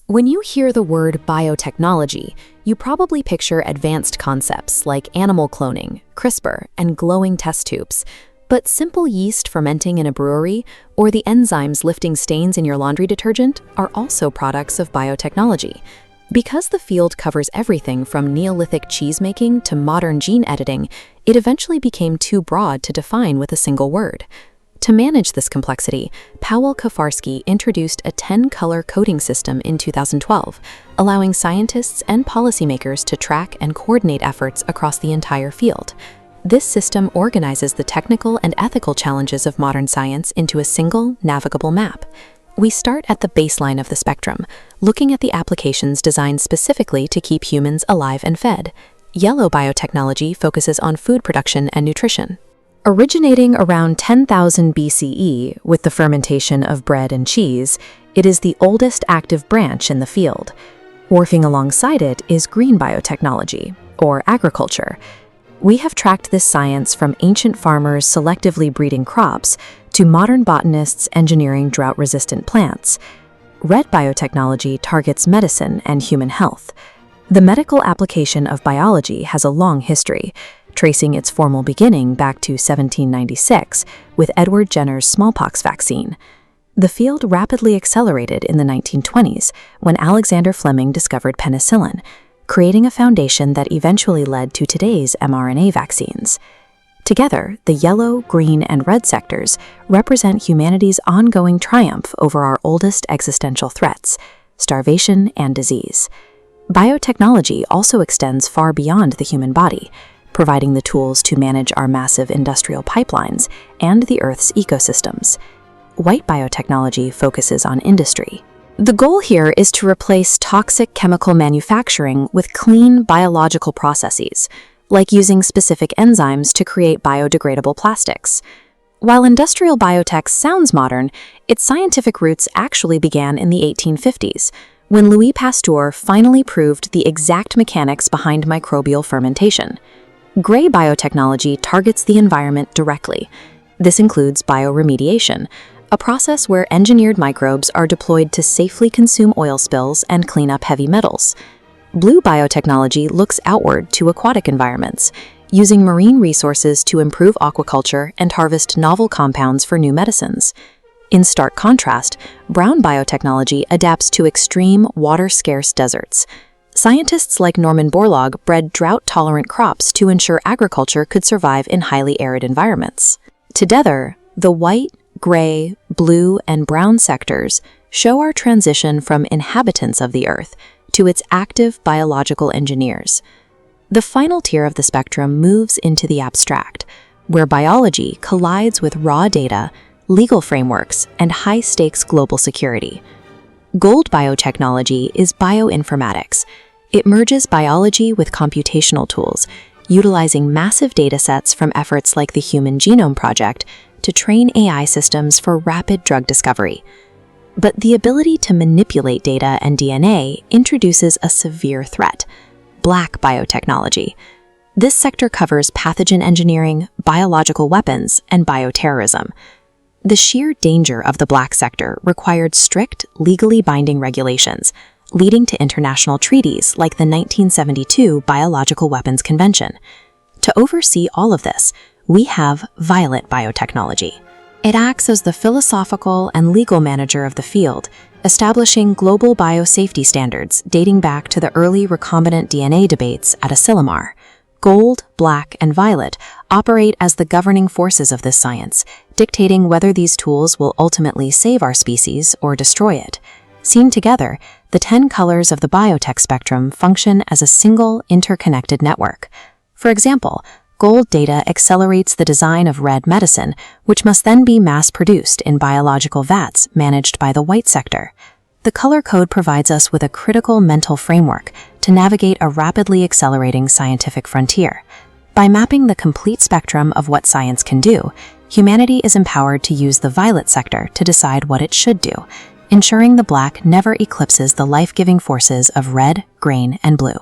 When you hear the word biotechnology, you probably picture advanced concepts like animal cloning, CRISPR, and glowing test tubes. But simple yeast fermenting in a brewery or the enzymes lifting stains in your laundry detergent are also products of biotechnology. Because the field covers everything from Neolithic cheesemaking to modern gene editing, it eventually became too broad to define with a single word. To manage this complexity, Paweł Kafarski introduced a 10-color coding system in 2012, allowing scientists and policymakers to track and coordinate efforts across the entire field. This system organizes the technical and ethical challenges of modern science into a single, navigable map. We start at the baseline of the spectrum, looking at the applications designed specifically to keep humans alive and fed. Yellow biotechnology focuses on food production and nutrition. Originating around 10,000 BCE with the fermentation of bread and cheese, it is the oldest active branch in the field. Morphing alongside it is green biotechnology, or agriculture. We have tracked this science from ancient farmers selectively breeding crops to modern botanists engineering drought-resistant plants. Red biotechnology targets medicine and human health. The medical application of biology has a long history, tracing its formal beginning back to 1796 with Edward Jenner's smallpox vaccine. The field rapidly accelerated in the 1920s when Alexander Fleming discovered penicillin, creating a foundation that eventually led to today's mRNA vaccines. Together, the yellow, green, and red sectors represent humanity's ongoing triumph over our oldest existential threats, starvation and disease. Biotechnology also extends far beyond the human body, providing the tools to manage our massive industrial pipelines and the Earth's ecosystems. White biotechnology focuses on industry. The goal here is to replace toxic chemical manufacturing with clean biological processes, like using specific enzymes to create biodegradable plastics. While industrial biotech sounds modern, its scientific roots actually began in the 1850s, when Louis Pasteur finally proved the exact mechanics behind microbial fermentation. Gray biotechnology targets the environment directly. This includes bioremediation, a process where engineered microbes are deployed to safely consume oil spills and clean up heavy metals. Blue biotechnology looks outward to aquatic environments, using marine resources to improve aquaculture and harvest novel compounds for new medicines. In stark contrast, brown biotechnology adapts to extreme, water-scarce deserts. Scientists like Norman Borlaug bred drought-tolerant crops to ensure agriculture could survive in highly arid environments. Together, the white, gray, blue, and brown sectors show our transition from inhabitants of the Earth to its active biological engineers. The final tier of the spectrum moves into the abstract, where biology collides with raw data, legal frameworks, and high-stakes global security. Gold biotechnology is bioinformatics. It merges biology with computational tools, utilizing massive datasets from efforts like the Human Genome Project to train AI systems for rapid drug discovery. But the ability to manipulate data and DNA introduces a severe threat: black biotechnology. This sector covers pathogen engineering, biological weapons, and bioterrorism. The sheer danger of the black sector required strict, legally binding regulations, leading to international treaties like the 1972 Biological Weapons Convention. To oversee all of this, we have violet biotechnology. It acts as the philosophical and legal manager of the field, establishing global biosafety standards dating back to the early recombinant DNA debates at Asilomar. Gold, black, and violet operate as the governing forces of this science, dictating whether these tools will ultimately save our species or destroy it. Seen together, the 10 colors of the biotech spectrum function as a single, interconnected network. For example, gold data accelerates the design of red medicine, which must then be mass-produced in biological vats managed by the white sector. The color code provides us with a critical mental framework to navigate a rapidly accelerating scientific frontier. By mapping the complete spectrum of what science can do, humanity is empowered to use the violet sector to decide what it should do, ensuring the black never eclipses the life-giving forces of red, green, and blue.